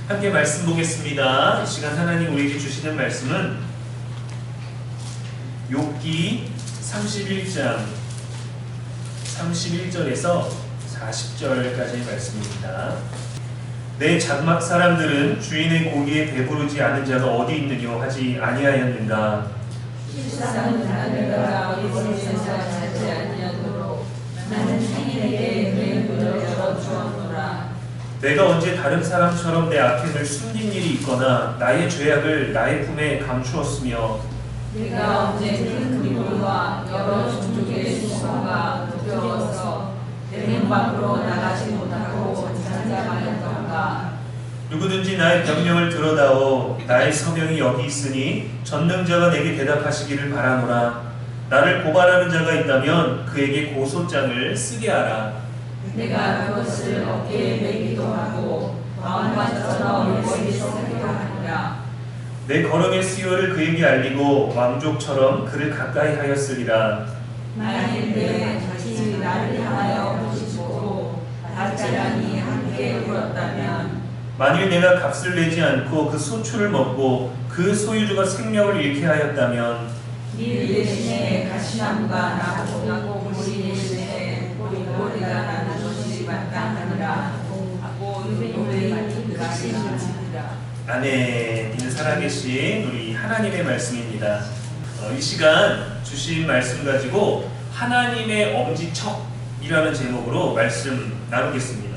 함께 말씀 보겠습니다. 이 시간 하나님 우리에게 주시는 말씀은 욥기 31장 31절에서 40절까지의 말씀입니다. 내 장막 사람들은 주인의 고기에 배부르지 않은 자가 어디 있느뇨 하지 아니하였는가. 실상은 하늘과 어디서 자지 아니하도록 나는 상인에게 내 문을 열어주었노라. 내가 언제 다른 사람처럼 내 악행을 숨긴 일이 있거나 나의 죄악을 나의 품에 감추었으며 내가 언제 큰 그림과 여러 종족의 수성과 두려워서 내 문 밖으로 나가지 못하고 잠잠하였던가. 누구든지 나의 병명을 들어다오 나의 서명이 여기 있으니 전능자가 내게 대답하시기를 바라노라. 나를 고발하는 자가 있다면 그에게 고소장을 쓰게 하라. 내가 그것을 어깨에 메기도 하고 왕관처럼 머리에 쓰기도 하노라. 내 걸음의 수요를 그에게 알리고 왕족처럼 그를 가까이 하였으리라. 만일 내 자신이 나를 향하여 보시고 다짜란히 함께 울었다면 만일 내가 값을 내지 않고 그 소출을 먹고 그 소유주가 생명을 잃게 하였다면 밀 대신에 가시나무가 나고 우리 대신에 보리가 나는 것이 마땅하니라 하고 욥의 말씀을 지니라. 아멘. 이는 살아계신 우리 하나님의 말씀입니다. 이 시간 주신 말씀 가지고 하나님의 엄지척이라는 제목으로 말씀 나누겠습니다.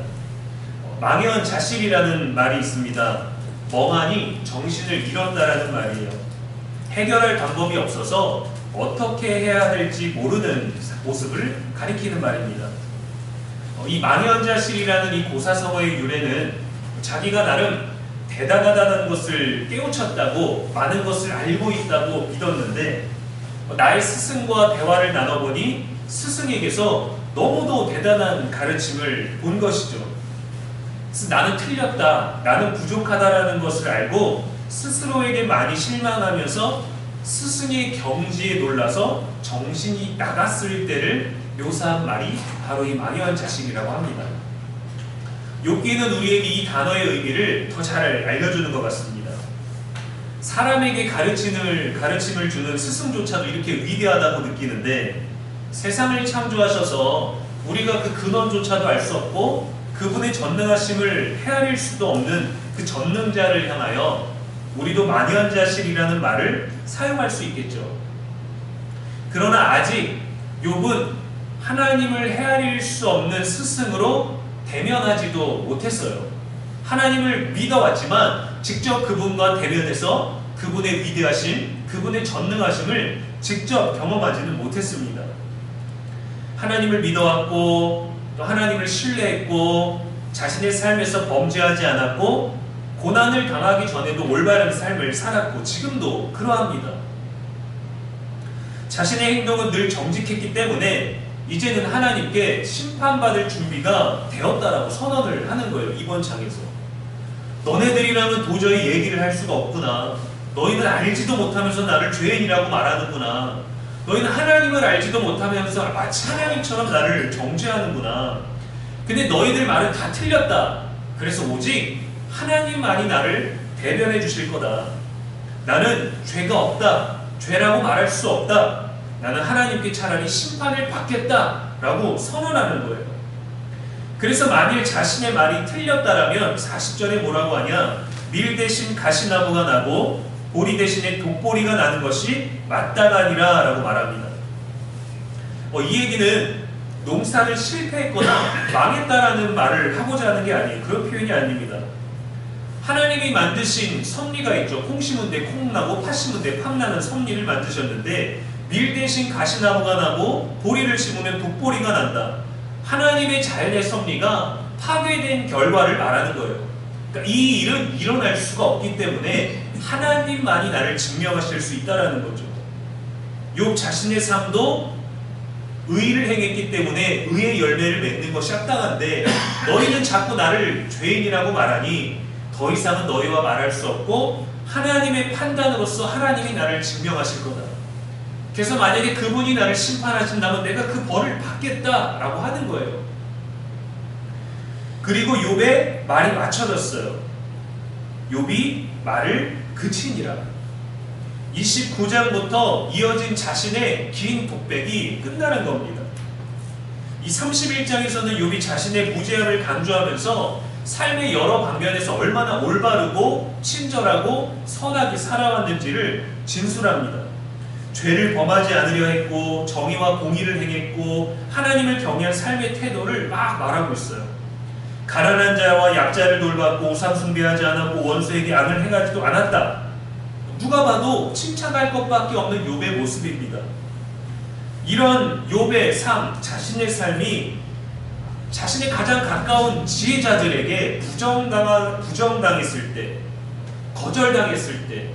망연자실이라는 말이 있습니다. 멍하니 정신을 잃었다라는 말이에요. 해결할 방법이 없어서 어떻게 해야 될지 모르는 모습을 가리키는 말입니다. 이 망연자실이라는 이 고사성어의 유래는 자기가 나름 대단하다는 것을 깨우쳤다고 많은 것을 알고 있다고 믿었는데 나의 스승과 대화를 나눠보니 스승에게서 너무도 대단한 가르침을 본 것이죠. 그래서 나는 틀렸다, 나는 부족하다라는 것을 알고 스스로에게 많이 실망하면서 스승의 경지에 놀라서 정신이 나갔을 때를 묘사한 말이 바로 이 망연자실이라고 합니다. 욥기는 우리에게 이 단어의 의미를 더 잘 알려주는 것 같습니다. 사람에게 가르침을 주는 스승조차도 이렇게 위대하다고 느끼는데 세상을 창조하셔서 우리가 그 근원조차도 알 수 없고 그분의 전능하심을 헤아릴 수도 없는 그 전능자를 향하여 우리도 망연자실이라는 말을 사용할 수 있겠죠. 그러나 아직 욥은 하나님을 헤아릴 수 없는 스승으로 대면하지도 못했어요. 하나님을 믿어왔지만 직접 그분과 대면해서 그분의 위대하심, 그분의 전능하심을 직접 경험하지는 못했습니다. 하나님을 믿어왔고 또 하나님을 신뢰했고 자신의 삶에서 범죄하지 않았고 고난을 당하기 전에도 올바른 삶을 살았고 지금도 그러합니다. 자신의 행동은 늘 정직했기 때문에 이제는 하나님께 심판받을 준비가 되었다라고 선언을 하는 거예요. 이번 장에서 너네들이랑은 도저히 얘기를 할 수가 없구나. 너희는 알지도 못하면서 나를 죄인이라고 말하는구나. 너희는 하나님을 알지도 못하면서 마치 하나님처럼 나를 정죄하는구나. 근데 너희들 말은 다 틀렸다. 그래서 오직 하나님만이 나를 대변해 주실 거다. 나는 죄가 없다. 죄라고 말할 수 없다. 나는 하나님께 차라리 심판을 받겠다라고 선언하는 거예요. 그래서 만일 자신의 말이 틀렸다라면 40절에 뭐라고 하냐? 밀 대신 가시나무가 나고 보리 대신에 독보리가 나는 것이 마땅하니라 라고 말합니다. 이 얘기는 농사를 실패했거나 망했다라는 말을 하고자 하는 게 아니에요. 그런 표현이 아닙니다. 하나님이 만드신 섭리가 있죠. 콩 심은 데 콩 나고 팥 심은 데 팥 나는 섭리를 만드셨는데 밀 대신 가시나무가 나고 보리를 심으면 독보리가 난다. 하나님의 자연의 섭리가 파괴된 결과를 말하는 거예요. 그러니까 이 일은 일어날 수가 없기 때문에 하나님만이 나를 증명하실 수 있다는 거죠. 욥 자신의 삶도 의를 행했기 때문에 의의 열매를 맺는 것이 합당한데 너희는 자꾸 나를 죄인이라고 말하니 더 이상은 너희와 말할 수 없고 하나님의 판단으로서 하나님이 나를 증명하실 거다. 그래서 만약에 그분이 나를 심판하신다면 내가 그 벌을 받겠다라고 하는 거예요. 그리고 욥의 말이 맞춰졌어요. 욥이 말을 그치니라. 29장부터 이어진 자신의 긴 독백이 끝나는 겁니다. 이 31장에서는 욥이 자신의 무죄함을 강조하면서 삶의 여러 방면에서 얼마나 올바르고 친절하고 선하게 살아왔는지를 진술합니다. 죄를 범하지 않으려 했고 정의와 공의를 행했고 하나님을 경외한 삶의 태도를 막 말하고 있어요. 가난한 자와 약자를 돌봤고 우상 숭배하지 않았고 원수에게 악을 행하지도 않았다. 누가 봐도 칭찬할 것밖에 없는 욥의 모습입니다. 이런 욥의 삶, 자신의 삶이 자신의 가장 가까운 지혜자들에게 부정당했을 때, 거절당했을 때,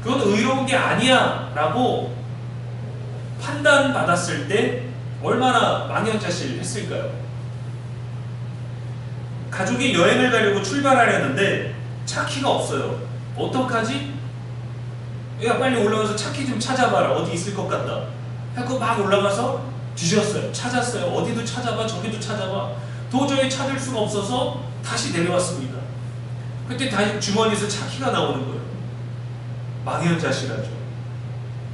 그건 의로운 게 아니야 라고 판단받았을 때 얼마나 망연자실했을까요? 가족이 여행을 가려고 출발하려는데 차키가 없어요. 어떡하지? 야, 빨리 올라가서 차키 좀 찾아봐라. 어디 있을 것 같다. 하고 막 올라가서 뒤졌어요. 찾았어요. 어디도 찾아봐, 저기도 찾아봐. 도저히 찾을 수가 없어서 다시 내려왔습니다. 그때 다시 주머니에서 차키가 나오는 거예요. 망연자실하죠.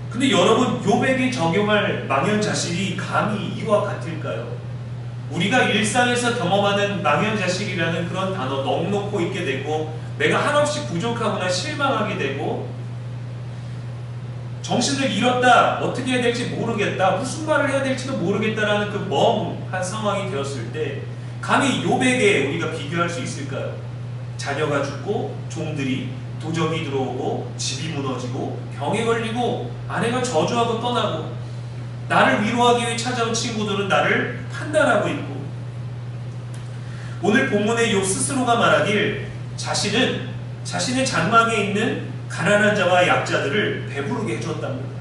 근데 여러분, 욥에게 적용할 망연자실이 감히 이와 같을까요? 우리가 일상에서 경험하는 망연자실이라는 그런 단어 넋놓고 있게 되고 내가 한없이 부족하거나 실망하게 되고 정신을 잃었다, 어떻게 해야 될지 모르겠다, 무슨 말을 해야 될지도 모르겠다라는 그 멍한 상황이 되었을 때 감히 욥에게 우리가 비교할 수 있을까요? 자녀가 죽고 종들이 도적이 들어오고 집이 무너지고 병에 걸리고 아내가 저주하고 떠나고 나를 위로하기 위해 찾아온 친구들은 나를 판단하고 있고 오늘 본문의 욥 스스로가 말하길 자신은 자신의 장막에 있는 가난한 자와 약자들을 배부르게 해줬답니다.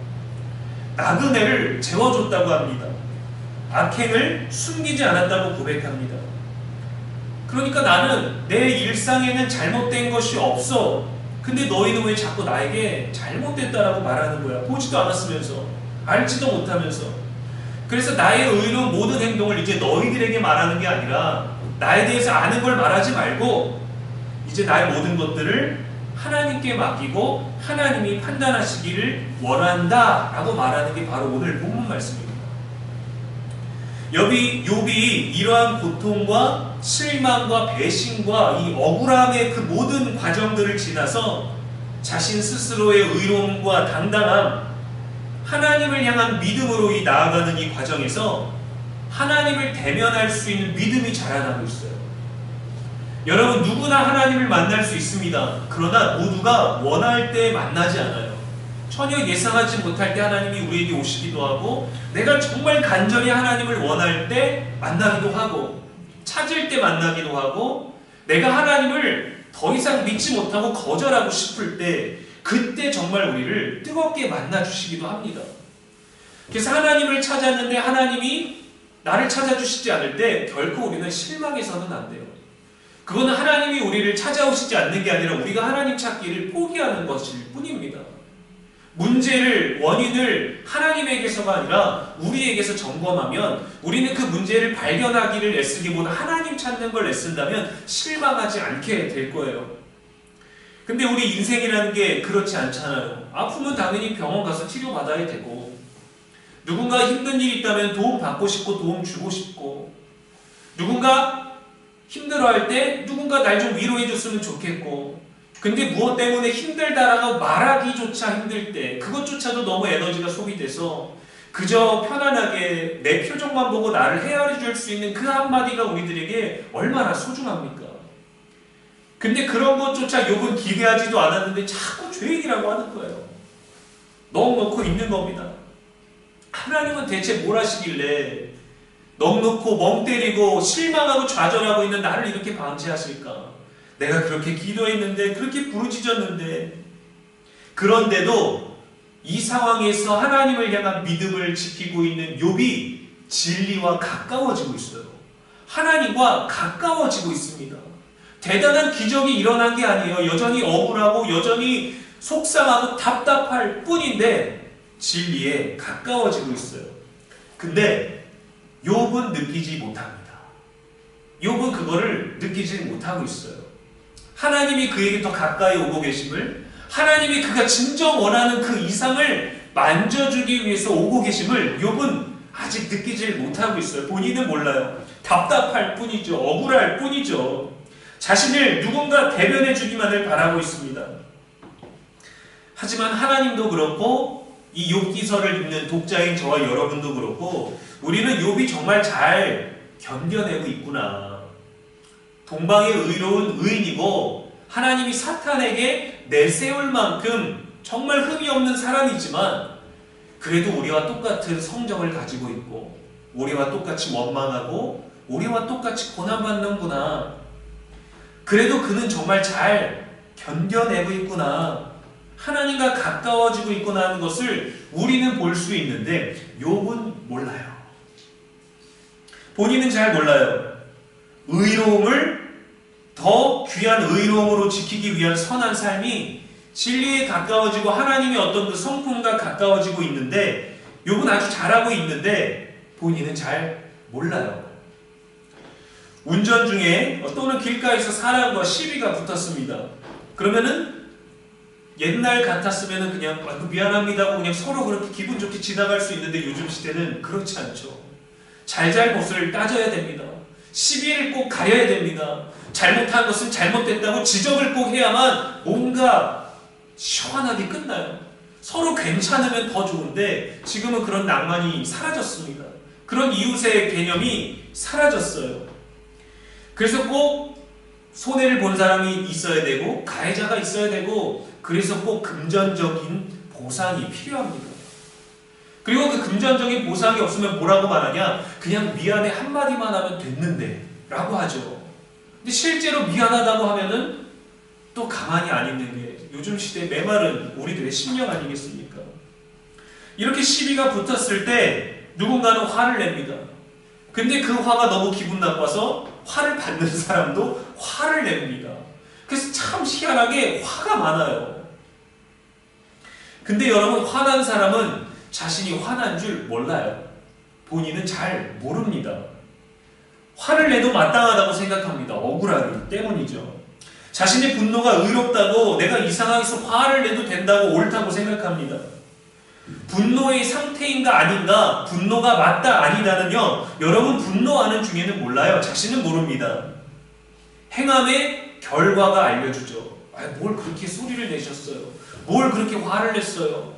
나그네를 재워줬다고 합니다. 악행을 숨기지 않았다고 고백합니다. 그러니까 나는 내 일상에는 잘못된 것이 없어. 근데 너희는 왜 자꾸 나에게 잘못됐다라고 말하는 거야? 보지도 않았으면서, 알지도 못하면서. 그래서 나의 의로운 모든 행동을 이제 너희들에게 말하는 게 아니라 나에 대해서 아는 걸 말하지 말고 이제 나의 모든 것들을 하나님께 맡기고 하나님이 판단하시기를 원한다 라고 말하는 게 바로 오늘 본문 말씀입니다. 욥이 이러한 고통과 실망과 배신과 이 억울함의 그 모든 과정들을 지나서 자신 스스로의 의로움과 당당함, 하나님을 향한 믿음으로 나아가는 이 과정에서 하나님을 대면할 수 있는 믿음이 자라나고 있어요. 여러분, 누구나 하나님을 만날 수 있습니다. 그러나 모두가 원할 때 만나지 않아요. 전혀 예상하지 못할 때 하나님이 우리에게 오시기도 하고 내가 정말 간절히 하나님을 원할 때 만나기도 하고 찾을 때 만나기도 하고 내가 하나님을 더 이상 믿지 못하고 거절하고 싶을 때 그때 정말 우리를 뜨겁게 만나주시기도 합니다. 그래서 하나님을 찾았는데 하나님이 나를 찾아주시지 않을 때 결코 우리는 실망해서는 안 돼요. 그거는 하나님이 우리를 찾아오시지 않는 게 아니라 우리가 하나님 찾기를 포기하는 것일 뿐입니다. 문제를, 원인을 하나님에게서가 아니라 우리에게서 점검하면 우리는 그 문제를 발견하기를 애쓰기보다 하나님 찾는 걸 애쓴다면 실망하지 않게 될 거예요. 근데 우리 인생이라는 게 그렇지 않잖아요. 아프면 당연히 병원 가서 치료받아야 되고 누군가 힘든 일이 있다면 도움 받고 싶고 도움 주고 싶고 누군가 힘들어할 때 누군가 날 좀 위로해 줬으면 좋겠고 근데 무엇 때문에 힘들다라고 말하기조차 힘들 때 그것조차도 너무 에너지가 소비돼서 그저 편안하게 내 표정만 보고 나를 헤아려 줄 수 있는 그 한마디가 우리들에게 얼마나 소중합니까? 근데 그런 것조차 욥은 기대하지도 않았는데 자꾸 죄 얘기라고 하는 거예요. 넋놓고 있는 겁니다. 하나님은 대체 뭘 하시길래 넋놓고 멍 때리고 실망하고 좌절하고 있는 나를 이렇게 방치하실까? 내가 그렇게 기도했는데 그렇게 부르짖었는데 그런데도 이 상황에서 하나님을 향한 믿음을 지키고 있는 욥이 진리와 가까워지고 있어요. 하나님과 가까워지고 있습니다. 대단한 기적이 일어난 게 아니에요. 여전히 억울하고 여전히 속상하고 답답할 뿐인데 진리에 가까워지고 있어요. 근데 욥은 느끼지 못합니다. 욥은 그거를 느끼지 못하고 있어요. 하나님이 그에게 더 가까이 오고 계심을, 하나님이 그가 진정 원하는 그 이상을 만져주기 위해서 오고 계심을 욥은 아직 느끼질 못하고 있어요. 본인은 몰라요. 답답할 뿐이죠. 억울할 뿐이죠. 자신을 누군가 대변해 주기만을 바라고 있습니다. 하지만 하나님도 그렇고 이 욥기서를 읽는 독자인 저와 여러분도 그렇고 우리는 욥이 정말 잘 견뎌내고 있구나. 동방의 의로운 의인이고 하나님이 사탄에게 내세울 만큼 정말 흠이 없는 사람이지만 그래도 우리와 똑같은 성정을 가지고 있고 우리와 똑같이 원망하고 우리와 똑같이 고난받는구나. 그래도 그는 정말 잘 견뎌내고 있구나. 하나님과 가까워지고 있구나 하는 것을 우리는 볼 수 있는데 욥은 몰라요. 본인은 잘 몰라요. 의로움을 더 귀한 의로움으로 지키기 위한 선한 삶이 진리에 가까워지고 하나님의 어떤 그 성품과 가까워지고 있는데 욥은 아주 잘하고 있는데 본인은 잘 몰라요. 운전 중에 또는 길가에서 사람과 시비가 붙었습니다. 그러면은 옛날 같았으면 그냥 미안합니다 하고 그냥 서로 그렇게 기분 좋게 지나갈 수 있는데 요즘 시대는 그렇지 않죠. 잘잘못을 따져야 됩니다. 시비를 꼭 가려야 됩니다. 잘못한 것은 잘못됐다고 지적을 꼭 해야만 뭔가 시원하게 끝나요. 서로 괜찮으면 더 좋은데 지금은 그런 낭만이 사라졌습니다. 그런 이웃의 개념이 사라졌어요. 그래서 꼭 손해를 본 사람이 있어야 되고 가해자가 있어야 되고 그래서 꼭 금전적인 보상이 필요합니다. 그리고 그 금전적인 보상이 없으면 뭐라고 말하냐? 그냥 미안해 한마디만 하면 됐는데 라고 하죠. 근데 실제로 미안하다고 하면은 또 가만히 안 있는 게 요즘 시대의 메마른 우리들의 심령 아니겠습니까? 이렇게 시비가 붙었을 때 누군가는 화를 냅니다. 근데 그 화가 너무 기분 나빠서 화를 받는 사람도 화를 냅니다. 그래서 참 희한하게 화가 많아요. 근데 여러분 화난 사람은 자신이 화난 줄 몰라요. 본인은 잘 모릅니다. 화를 내도 마땅하다고 생각합니다. 억울하기 때문이죠. 자신의 분노가 의롭다고 내가 이 상황에서 화를 내도 된다고 옳다고 생각합니다. 분노의 상태인가 아닌가, 분노가 맞다 아니다는요, 여러분 분노하는 중에는 몰라요. 자신은 모릅니다. 행함의 결과가 알려주죠. 뭘 그렇게 소리를 내셨어요? 뭘 그렇게 화를 냈어요?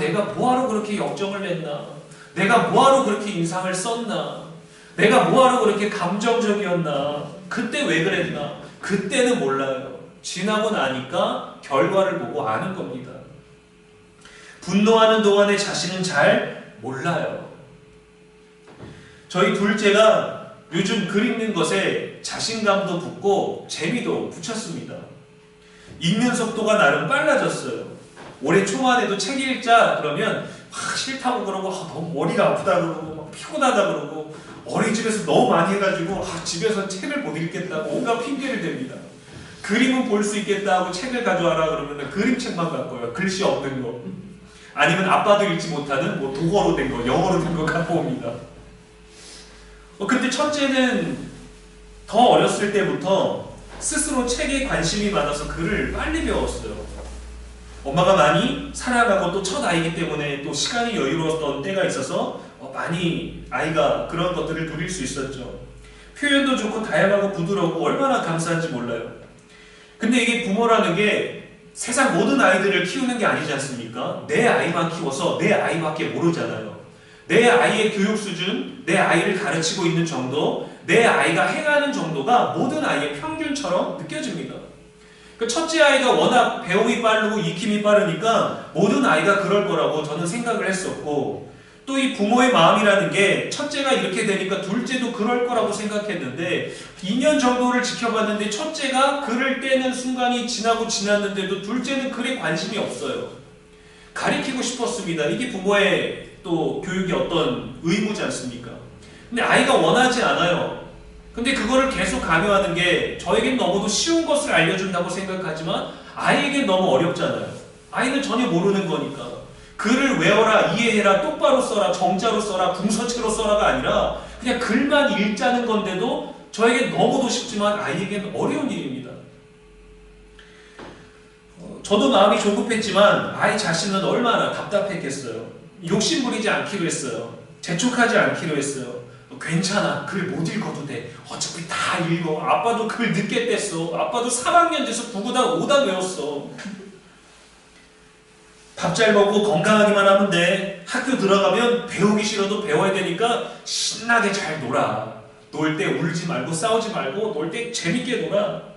내가 뭐하러 그렇게 역정을 냈나? 내가 뭐하러 그렇게 인상을 썼나? 내가 뭐하러 그렇게 감정적이었나? 그때 왜 그랬나? 그때는 몰라요. 지나고 나니까 결과를 보고 아는 겁니다. 분노하는 동안에 자신은 잘 몰라요. 저희 둘째가 요즘 글 읽는 것에 자신감도 붙고 재미도 붙였습니다. 읽는 속도가 나름 빨라졌어요. 올해 초만 해도 책 읽자 그러면 싫다고 그러고 너무 머리가 아프다 그러고 피곤하다 그러고 어린이집에서 너무 많이 해가지고 집에서 책을 못 읽겠다고 온갖 핑계를 댑니다. 그림은 볼 수 있겠다 하고 책을 가져와라 그러면 그림책만 갖고 와요. 글씨 없는 거. 아니면 아빠도 읽지 못하는 독어로 된 거, 영어로 된 거 갖고 옵니다. 근데 첫째는 더 어렸을 때부터 스스로 책에 관심이 많아서 글을 빨리 배웠어요. 엄마가 많이 사랑하고 또 첫 아이기 때문에 또 시간이 여유로웠던 때가 있어서 많이 아이가 그런 것들을 누릴 수 있었죠. 표현도 좋고 다양하고 부드럽고 얼마나 감사한지 몰라요. 근데 이게 부모라는 게 세상 모든 아이들을 키우는 게 아니지 않습니까? 내 아이만 키워서 내 아이밖에 모르잖아요. 내 아이의 교육 수준, 내 아이를 가르치고 있는 정도, 내 아이가 행하는 정도가 모든 아이의 평균처럼 느껴집니다. 그 첫째 아이가 워낙 배움이 빠르고 익힘이 빠르니까 모든 아이가 그럴 거라고 저는 생각을 했었고, 또 이 부모의 마음이라는 게 첫째가 이렇게 되니까 둘째도 그럴 거라고 생각했는데 2년 정도를 지켜봤는데 첫째가 글을 떼는 순간이 지나고 지났는데도 둘째는 글에 관심이 없어요. 가리키고 싶었습니다. 이게 부모의 또 교육의 어떤 의무지 않습니까? 근데 아이가 원하지 않아요. 근데 그거를 계속 강요하는 게 저에겐 너무도 쉬운 것을 알려준다고 생각하지만 아이에겐 너무 어렵잖아요. 아이는 전혀 모르는 거니까. 글을 외워라, 이해해라, 똑바로 써라, 정자로 써라, 궁서체로 써라가 아니라 그냥 글만 읽자는 건데도 저에겐 너무도 쉽지만 아이에겐 어려운 일입니다. 저도 마음이 조급했지만 아이 자신은 얼마나 답답했겠어요. 욕심 부리지 않기로 했어요. 재촉하지 않기로 했어요. 괜찮아, 글 못 읽어도 돼. 어차피 다 읽어. 아빠도 글 늦게 뗐어. 아빠도 3학년 돼서 9구단 5단 외웠어. 밥 잘 먹고 건강하기만 하면 돼. 학교 들어가면 배우기 싫어도 배워야 되니까 신나게 잘 놀아. 놀 때 울지 말고 싸우지 말고 놀 때 재밌게 놀아.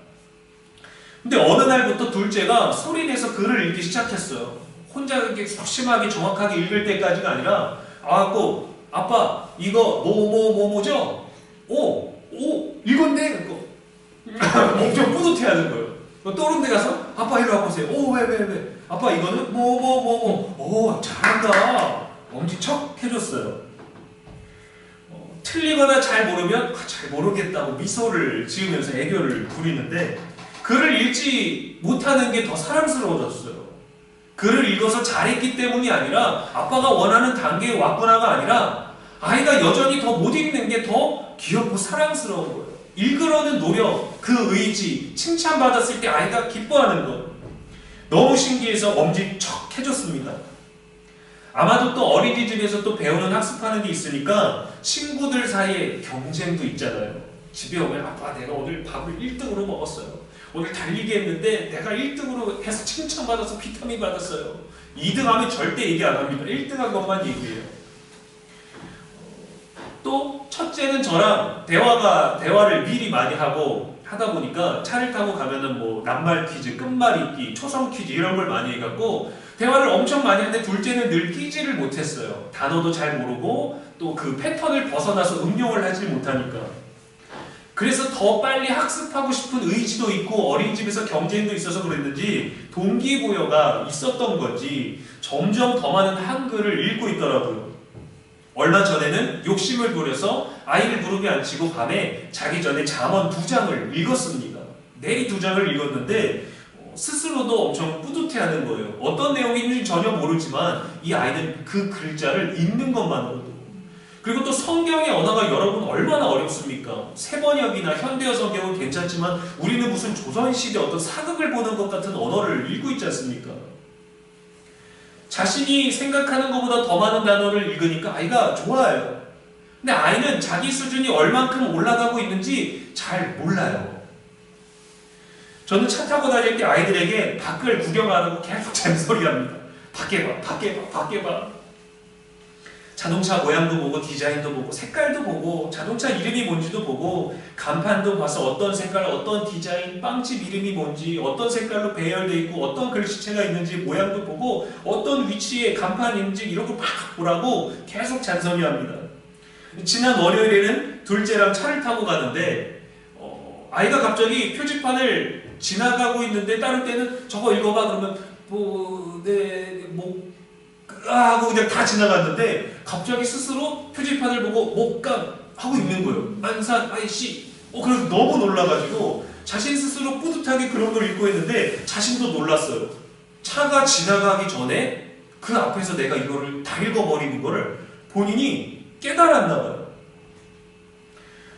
근데 어느 날부터 둘째가 소리내서 글을 읽기 시작했어요. 혼자 이렇게 소심하게 정확하게 읽을 때까지가 아니라 와갖고 아빠 이거 뭐죠? 오 읽었네. 그거 엄청 뿌듯해하는 거예요. 또 오른 데 가서 아빠 이리 와보세요. 오 왜 아빠 이거는 오 잘한다. 엄지척 해줬어요. 틀리거나 잘 모르면 잘 모르겠다고 미소를 지으면서 애교를 부리는데 글을 읽지 못하는 게 더 사랑스러워졌어요. 글을 읽어서 잘했기 때문이 아니라 아빠가 원하는 단계에 왔구나가 아니라 아이가 여전히 더 못 읽는 게 더 귀엽고 사랑스러운 거예요. 읽으려는 노력, 그 의지, 칭찬받았을 때 아이가 기뻐하는 것. 너무 신기해서 엄지척 해줬습니다. 아마도 또 어린이집에서 또 배우는 학습하는 게 있으니까 친구들 사이에 경쟁도 있잖아요. 집에 오면 아빠 내가 오늘 밥을 1등으로 먹었어요. 오늘 달리기 했는데 내가 1등으로 해서 칭찬받아서 비타민 받았어요. 2등 하면 절대 얘기 안 합니다. 1등한 것만 얘기해요. 또 첫째는 저랑 대화를 미리 많이 하다 보니까 차를 타고 가면은 뭐 낱말 퀴즈, 끝말잇기, 초성 퀴즈 이런 걸 많이 해갖고 대화를 엄청 많이 하는데 둘째는 늘 끼지를 못했어요. 단어도 잘 모르고 또 그 패턴을 벗어나서 응용을 하지 못하니까. 그래서 더 빨리 학습하고 싶은 의지도 있고 어린이집에서 경쟁도 있어서 그랬는지 동기부여가 있었던 건지 점점 더 많은 한글을 읽고 있더라고요. 얼마 전에는 욕심을 부려서 아이를 무릎에 앉히고 밤에 자기 전에 잠언 2장을 읽었습니다. 내리 2장을 읽었는데 스스로도 엄청 뿌듯해하는 거예요. 어떤 내용인지 전혀 모르지만 이 아이는 그 글자를 읽는 것만으로도. 그리고 또 성경의 언어가 여러분 얼마나 어렵습니까? 세번역이나 현대어 성경은 괜찮지만 우리는 무슨 조선시대 어떤 사극을 보는 것 같은 언어를 읽고 있지 않습니까? 자신이 생각하는 것보다 더 많은 단어를 읽으니까 아이가 좋아해요. 근데 아이는 자기 수준이 얼만큼 올라가고 있는지 잘 몰라요. 저는 차 타고 다닐 때 아이들에게 밖을 구경하라고 계속 잔소리합니다. 밖에 봐. 자동차 모양도 보고 디자인도 보고 색깔도 보고 자동차 이름이 뭔지도 보고 간판도 봐서 어떤 색깔 어떤 디자인 빵집 이름이 뭔지 어떤 색깔로 배열되어 있고 어떤 글씨체가 있는지 모양도 보고 어떤 위치에 간판인지 이런 걸 막 보라고 계속 잔소리합니다. 지난 월요일에는 둘째랑 차를 타고 가는데 아이가 갑자기 표지판을 지나가고 있는데 다른 때는 저거 읽어봐 그러면 하고 그냥 다 지나갔는데 갑자기 스스로 표지판을 보고 목감 하고 있는 거예요. 안산 IC. 그래서 너무 놀라가지고 자신 스스로 뿌듯하게 그런 걸 읽고 있는데 자신도 놀랐어요. 차가 지나가기 전에 그 앞에서 내가 이거를 다 읽어버리는 거를 본인이 깨달았나 봐요.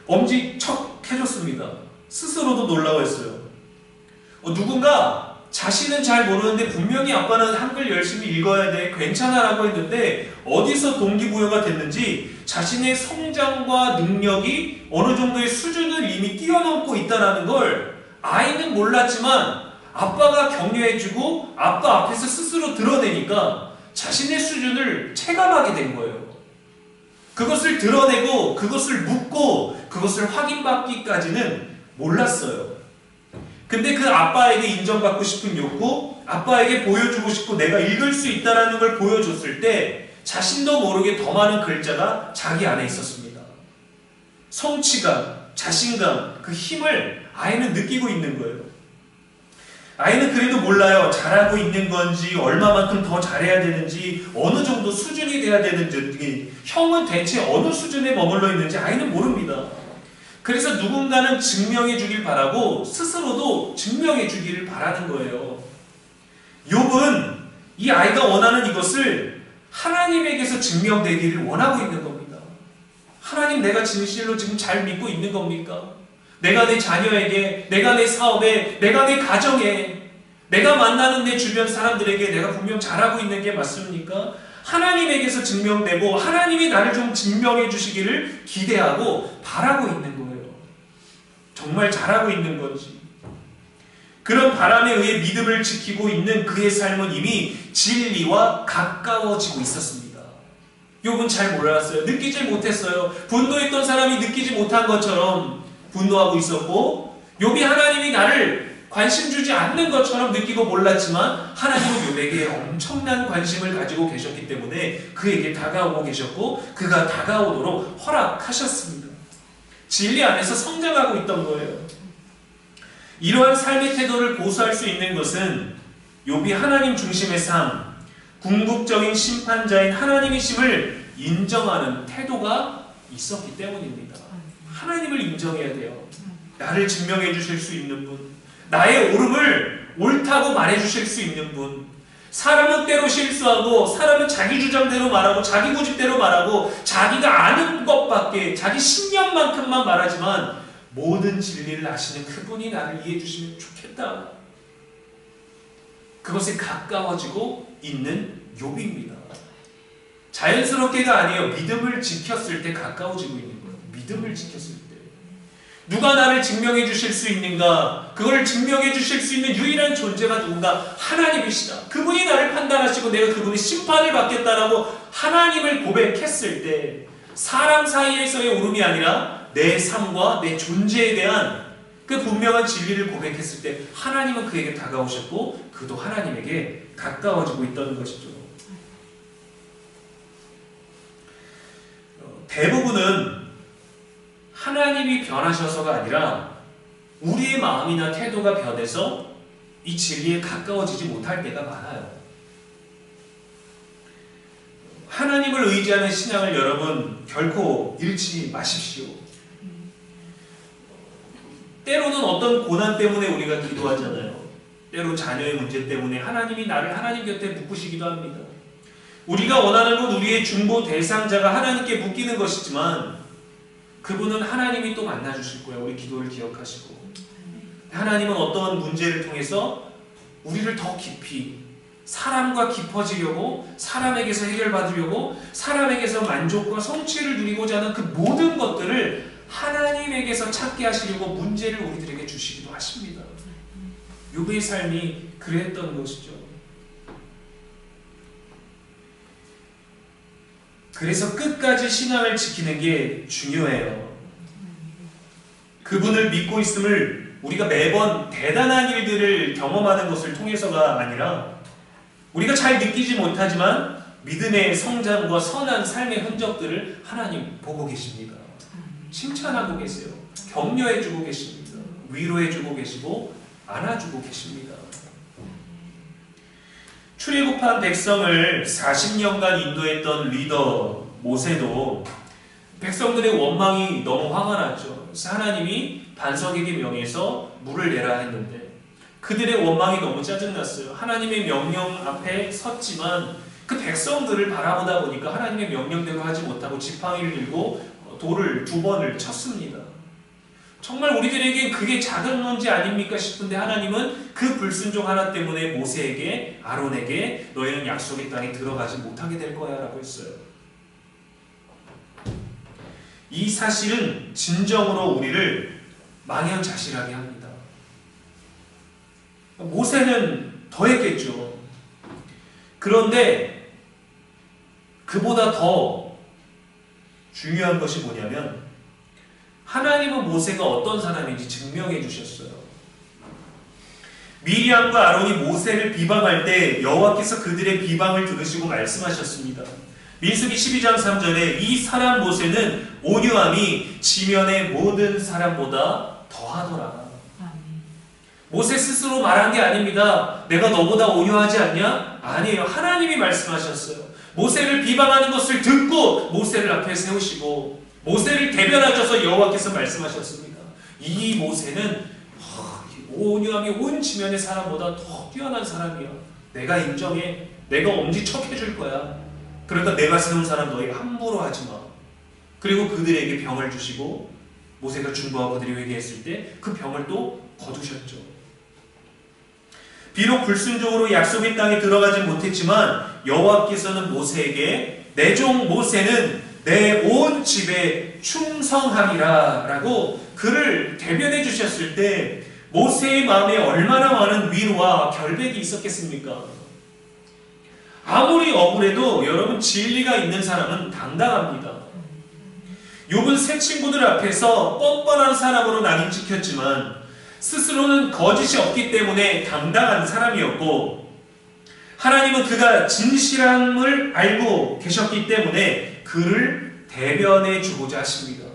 엄지척 해줬습니다. 스스로도 놀라워했어요. 누군가 자신은 잘 모르는데 분명히 아빠는 한글 열심히 읽어야 돼 괜찮아 라고 했는데 어디서 동기부여가 됐는지 자신의 성장과 능력이 어느 정도의 수준을 이미 뛰어넘고 있다는 걸 아이는 몰랐지만 아빠가 격려해주고 아빠 앞에서 스스로 드러내니까 자신의 수준을 체감하게 된 거예요. 그것을 드러내고 그것을 묻고 그것을 확인받기까지는 몰랐어요. 근데 그 아빠에게 인정받고 싶은 욕구, 아빠에게 보여주고 싶고 내가 읽을 수 있다는 걸 보여줬을 때 자신도 모르게 더 많은 글자가 자기 안에 있었습니다. 성취감, 자신감, 그 힘을 아이는 느끼고 있는 거예요. 아이는 그래도 몰라요. 잘하고 있는 건지, 얼마만큼 더 잘해야 되는지, 어느 정도 수준이 돼야 되는지, 형은 대체 어느 수준에 머물러 있는지 아이는 모릅니다. 그래서 누군가는 증명해 주길 바라고 스스로도 증명해 주기를 바라는 거예요. 욥은 이 아이가 원하는 이것을 하나님에게서 증명되기를 원하고 있는 겁니다. 하나님 내가 진실로 지금 잘 믿고 있는 겁니까? 내가 내 자녀에게, 내가 내 사업에, 내가 내 가정에, 내가 만나는 내 주변 사람들에게 내가 분명 잘하고 있는 게 맞습니까? 하나님에게서 증명되고 하나님이 나를 좀 증명해 주시기를 기대하고 바라고 있는 거예요. 정말 잘하고 있는 건지. 그런 바람에 의해 믿음을 지키고 있는 그의 삶은 이미 진리와 가까워지고 있었습니다. 욥은 잘 몰랐어요. 느끼질 못했어요. 분노했던 사람이 느끼지 못한 것처럼 분노하고 있었고, 욥이 하나님이 나를 관심 주지 않는 것처럼 느끼고 몰랐지만 하나님은 욥에게 엄청난 관심을 가지고 계셨기 때문에 그에게 다가오고 계셨고 그가 다가오도록 허락하셨습니다. 진리 안에서 성장하고 있던 거예요. 이러한 삶의 태도를 고수할 수 있는 것은 욥이 하나님 중심의 삶, 궁극적인 심판자인 하나님이심을 인정하는 태도가 있었기 때문입니다. 하나님을 인정해야 돼요. 나를 증명해 주실 수 있는 분, 나의 옳음을 옳다고 말해 주실 수 있는 분. 사람은 때로 실수하고 사람은 자기 주장대로 말하고 자기 고집대로 말하고 자기가 아는 것밖에 자기 신념만큼만 말하지만 모든 진리를 아시는 그분이 나를 이해해 주시면 좋겠다. 그것에 가까워지고 있는 욥입니다. 자연스럽게가 아니에요. 믿음을 지켰을 때 가까워지고 있는 거예요. 믿음을 지켰을 때. 누가 나를 증명해 주실 수 있는가? 그걸 증명해 주실 수 있는 유일한 존재가 누군가? 하나님이시다. 그분이 나를 판단하시고 내가 그분의 심판을 받겠다라고 하나님을 고백했을 때 사람 사이에서의 오름이 아니라 내 삶과 내 존재에 대한 그 분명한 진리를 고백했을 때 하나님은 그에게 다가오셨고 그도 하나님에게 가까워지고 있다는 것이죠. 대부분은 하나님이 변하셔서가 아니라 우리의 마음이나 태도가 변해서 이 진리에 가까워지지 못할 때가 많아요. 하나님을 의지하는 신앙을 여러분 결코 잃지 마십시오. 때로는 어떤 고난 때문에 우리가 기도하잖아요. 때로 자녀의 문제 때문에 하나님이 나를 하나님 곁에 묶으시기도 합니다. 우리가 원하는 건 우리의 중보 대상자가 하나님께 묶이는 것이지만 그분은 하나님이 또 만나주실 거예요. 우리 기도를 기억하시고. 하나님은 어떤 문제를 통해서 우리를 더 깊이 사람과 깊어지려고 사람에게서 해결받으려고 사람에게서 만족과 성취를 누리고자 하는 그 모든 것들을 하나님에게서 찾게 하시려고 문제를 우리들에게 주시기도 하십니다. 욥의 삶이 그랬던 것이죠. 그래서 끝까지 신앙을 지키는 게 중요해요. 그분을 믿고 있음을 우리가 매번 대단한 일들을 경험하는 것을 통해서가 아니라 우리가 잘 느끼지 못하지만 믿음의 성장과 선한 삶의 흔적들을 하나님 보고 계십니다. 칭찬하고 계세요. 격려해주고 계십니다. 위로해주고 계시고 안아주고 계십니다. 출애굽한 백성을 40년간 인도했던 리더 모세도 백성들의 원망이 너무 화가 났죠. 그래서 하나님이 반석에게 명해서 물을 내라 했는데 그들의 원망이 너무 짜증났어요. 하나님의 명령 앞에 섰지만 그 백성들을 바라보다 보니까 하나님의 명령대로 하지 못하고 지팡이를 들고 돌을 2번을 쳤습니다. 정말 우리들에게 그게 작은 문제 아닙니까 싶은데 하나님은 그 불순종 하나 때문에 모세에게 아론에게 너희는 약속의 땅에 들어가지 못하게 될 거야 라고 했어요. 이 사실은 진정으로 우리를 망연자실하게 합니다. 모세는 더 했겠죠. 그런데 그보다 더 중요한 것이 뭐냐면 하나님은 모세가 어떤 사람인지 증명해 주셨어요. 미리암과 아론이 모세를 비방할 때 여호와께서 그들의 비방을 들으시고 말씀하셨습니다. 민수기 12장 3절에 이 사람 모세는 온유함이 지면의 모든 사람보다 더하더라. 모세 스스로 말한 게 아닙니다. 내가 너보다 온유하지 않냐? 아니에요. 하나님이 말씀하셨어요. 모세를 비방하는 것을 듣고 모세를 앞에 세우시고 모세를 대변하셔서 여호와께서 말씀하셨습니다. 이 모세는 온유함이 온 지면의 사람보다 더 뛰어난 사람이야. 내가 인정해. 내가 엄지척 해줄 거야. 그러니까 내가 세운 사람 너희 함부로 하지 마. 그리고 그들에게 병을 주시고 모세가 중보하고 그들이 회개했을 때 그 병을 또 거두셨죠. 비록 불순종으로 약속의 땅에 들어가지 못했지만 여호와께서는 모세에게 내 종 모세는 내 온 집에 충성함이라 라고 그를 대변해 주셨을 때 모세의 마음에 얼마나 많은 위로와 결백이 있었겠습니까? 아무리 억울해도 여러분 진리가 있는 사람은 당당합니다. 욥은 새 친구들 앞에서 뻔뻔한 사람으로 낙인 찍혔지만 스스로는 거짓이 없기 때문에 당당한 사람이었고 하나님은 그가 진실함을 알고 계셨기 때문에 그를 대변해 주고자 하십니다.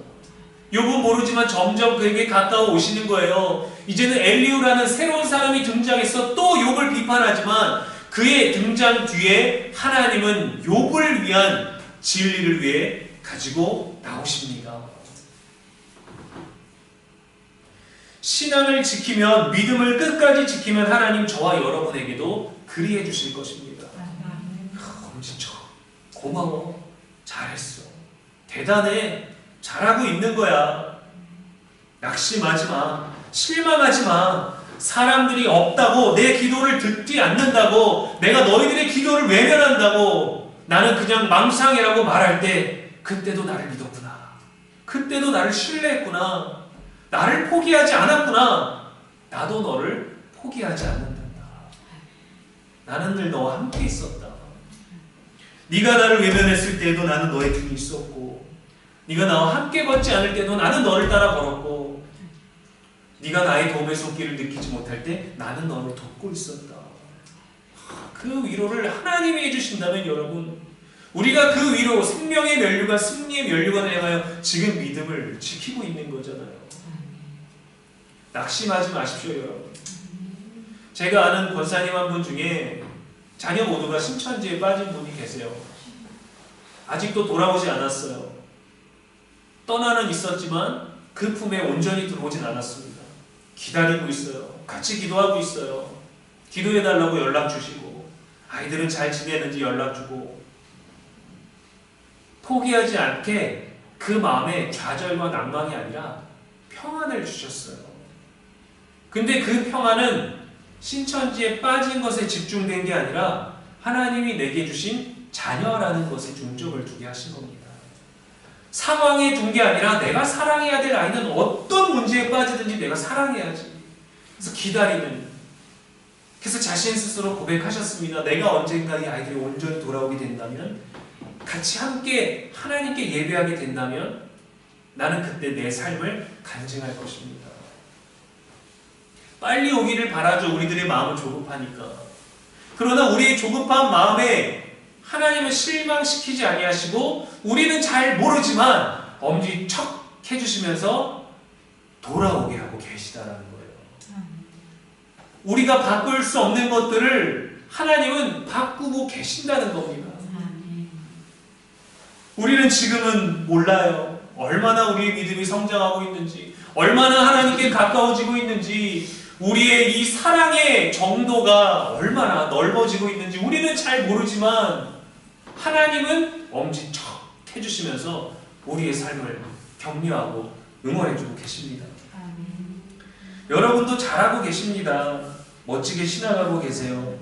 욥은 모르지만 점점 그에게 가까워 오시는 거예요. 이제는 엘리후라는 새로운 사람이 등장해서 또 욥을 비판하지만 그의 등장 뒤에 하나님은 욥을 위한 진리를 위해 가지고 나오십니다. 신앙을 지키면, 믿음을 끝까지 지키면 하나님 저와 여러분에게도 그리해 주실 것입니다. 엄지척 고마워, 잘했어, 대단해, 잘하고 있는 거야, 낙심하지 마, 실망하지 마, 사람들이 없다고, 내 기도를 듣지 않는다고, 내가 너희들의 기도를 외면한다고 나는 그냥 망상이라고 말할 때 그때도 나를 믿었구나, 그때도 나를 신뢰했구나, 나를 포기하지 않았구나, 나도 너를 포기하지 않는단다. 나는 늘 너와 함께 있었다. 네가 나를 외면했을 때도 나는 너의 곁에 있었고, 네가 나와 함께 걷지 않을 때도 나는 너를 따라 걸었고, 네가 나의 도움의 손길을 느끼지 못할 때 나는 너를 돕고 있었다. 그 위로를 하나님이 해주신다면 여러분, 우리가 그 위로, 생명의 면류관, 승리의 면류관을 향하여 지금 믿음을 지키고 있는 거잖아요. 낙심하지 마십시오, 여러분. 제가 아는 권사님 한 분 중에 자녀 모두가 신천지에 빠진 분이 계세요. 아직도 돌아오지 않았어요. 떠나는 있었지만 그 품에 온전히 들어오진 않았습니다. 기다리고 있어요. 같이 기도하고 있어요. 기도해달라고 연락 주시고, 아이들은 잘 지내는지 연락 주고, 포기하지 않게 그 마음에 좌절과 낭망이 아니라 평안을 주셨어요. 근데 그 평안은 신천지에 빠진 것에 집중된 게 아니라 하나님이 내게 주신 자녀라는 것에 중점을 두게 하신 겁니다. 상황에 둔 게 아니라 내가 사랑해야 될 아이는 어떤 문제에 빠지든지 내가 사랑해야지. 그래서 기다리는. 그래서 자신 스스로 고백하셨습니다. 내가 언젠가 이 아이들이 온전히 돌아오게 된다면, 같이 함께 하나님께 예배하게 된다면 나는 그때 내 삶을 간증할 것입니다. 빨리 오기를 바라죠. 우리들의 마음은 조급하니까. 그러나 우리의 조급한 마음에 하나님은 실망시키지 아니하시고 우리는 잘 모르지만 엄지척 해주시면서 돌아오게 하고 계시다라는 거예요. 우리가 바꿀 수 없는 것들을 하나님은 바꾸고 계신다는 겁니다. 우리는 지금은 몰라요. 얼마나 우리의 믿음이 성장하고 있는지, 얼마나 하나님께 가까워지고 있는지, 우리의 이 사랑의 정도가 얼마나 넓어지고 있는지 우리는 잘 모르지만 하나님은 엄지척 해주시면서 우리의 삶을 격려하고 응원해주고 계십니다. 여러분도 잘하고 계십니다. 멋지게 신앙하고 계세요.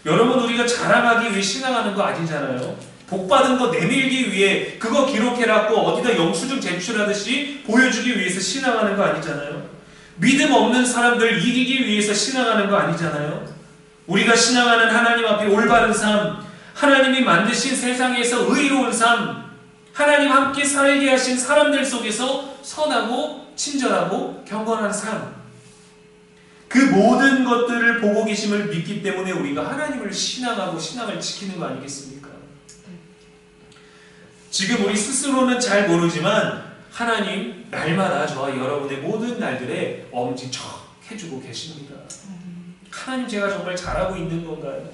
여러분, 우리가 자랑하기 위해 신앙하는 거 아니잖아요. 복받은 거 내밀기 위해 그거 기록해놨고 어디다 영수증 제출하듯이 보여주기 위해서 신앙하는 거 아니잖아요. 믿음 없는 사람들 이기기 위해서 신앙하는 거 아니잖아요. 우리가 신앙하는 하나님 앞에 올바른 삶, 하나님이 만드신 세상에서 의로운 삶, 하나님 함께 살게 하신 사람들 속에서 선하고 친절하고 경건한 삶, 그 모든 것들을 보고 계심을 믿기 때문에 우리가 하나님을 신앙하고 신앙을 지키는 거 아니겠습니까? 지금 우리 스스로는 잘 모르지만 하나님 날마다 저와 여러분의 모든 날들에 엄지척 해주고 계십니다. 하나님, 제가 정말 잘하고 있는 건가요?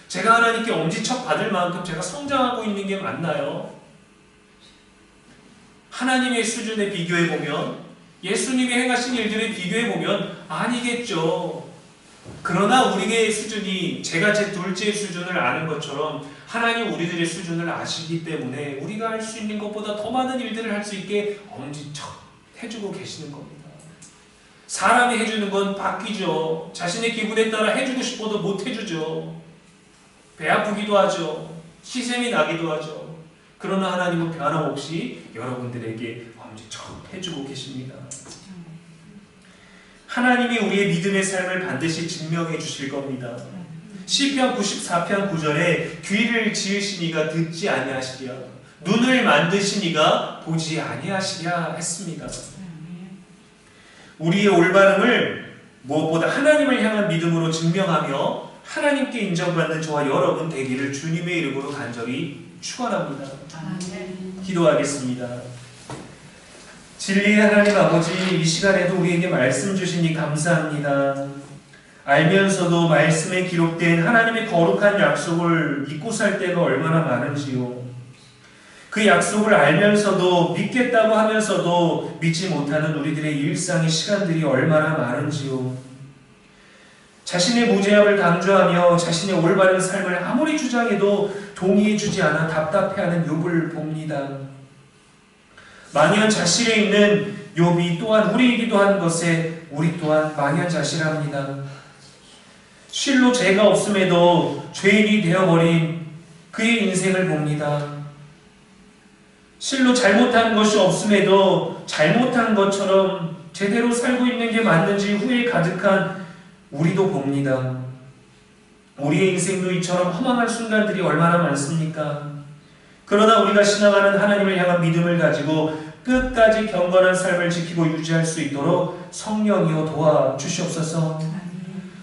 제가 하나님께 엄지척 받을 만큼 제가 성장하고 있는 게 맞나요? 하나님의 수준에 비교해보면, 예수님이 행하신 일들에 비교해보면 아니겠죠. 그러나 우리의 수준이 제가 제 둘째 수준을 아는 것처럼 하나님 우리들의 수준을 아시기 때문에 우리가 할 수 있는 것보다 더 많은 일들을 할 수 있게 엄지척 해주고 계시는 겁니다. 사람이 해주는 건 바뀌죠. 자신의 기분에 따라 해주고 싶어도 못 해주죠. 배 아프기도 하죠. 시샘이 나기도 하죠. 그러나 하나님은 변함없이 여러분들에게 엄지척 해주고 계십니다. 하나님이 우리의 믿음의 삶을 반드시 증명해 주실 겁니다. 시편 94편 9절에 귀를 지으시니가 듣지 아니하시랴, 눈을 만드시니가 보지 아니하시랴 했습니다. 우리의 올바름을 무엇보다 하나님을 향한 믿음으로 증명하며 하나님께 인정받는 저와 여러분 되기를 주님의 이름으로 간절히 축원합니다. 기도하겠습니다. 진리의 하나님 아버지, 이 시간에도 우리에게 말씀 주시니 감사합니다. 알면서도 말씀에 기록된 하나님의 거룩한 약속을 믿고 살 때가 얼마나 많은지요. 그 약속을 알면서도 믿겠다고 하면서도 믿지 못하는 우리들의 일상의 시간들이 얼마나 많은지요. 자신의 무죄함을 강조하며 자신의 올바른 삶을 아무리 주장해도 동의해주지 않아 답답해하는 욥을 봅니다. 만연자실에 있는 욥이 또한 우리이기도 한 것에 우리 또한 만연자실합니다. 실로 죄가 없음에도 죄인이 되어버린 그의 인생을 봅니다. 실로 잘못한 것이 없음에도 잘못한 것처럼 제대로 살고 있는 게 맞는지 후회 가득한 우리도 봅니다. 우리의 인생도 이처럼 허망한 순간들이 얼마나 많습니까? 그러나 우리가 신앙하는 하나님을 향한 믿음을 가지고 끝까지 경건한 삶을 지키고 유지할 수 있도록 성령이여 도와주시옵소서.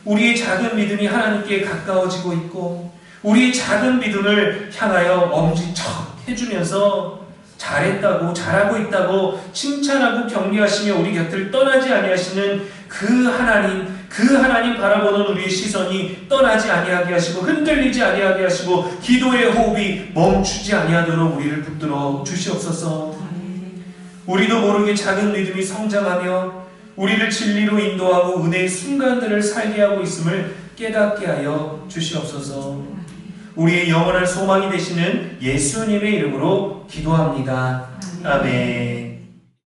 우리의 작은 믿음이 하나님께 가까워지고 있고 우리의 작은 믿음을 향하여 엄지척 해주면서 잘했다고, 잘하고 있다고 칭찬하고 격려하시며 우리 곁을 떠나지 아니하시는 그 하나님 바라보는 우리의 시선이 떠나지 아니하게 하시고 흔들리지 아니하게 하시고 기도의 호흡이 멈추지 아니하도록 우리를 붙들어 주시옵소서. 우리도 모르게 작은 믿음이 성장하며 우리를 진리로 인도하고 은혜의 순간들을 살게 하고 있음을 깨닫게 하여 주시옵소서. 우리의 영원한 소망이 되시는 예수님의 이름으로 기도합니다. 아멘.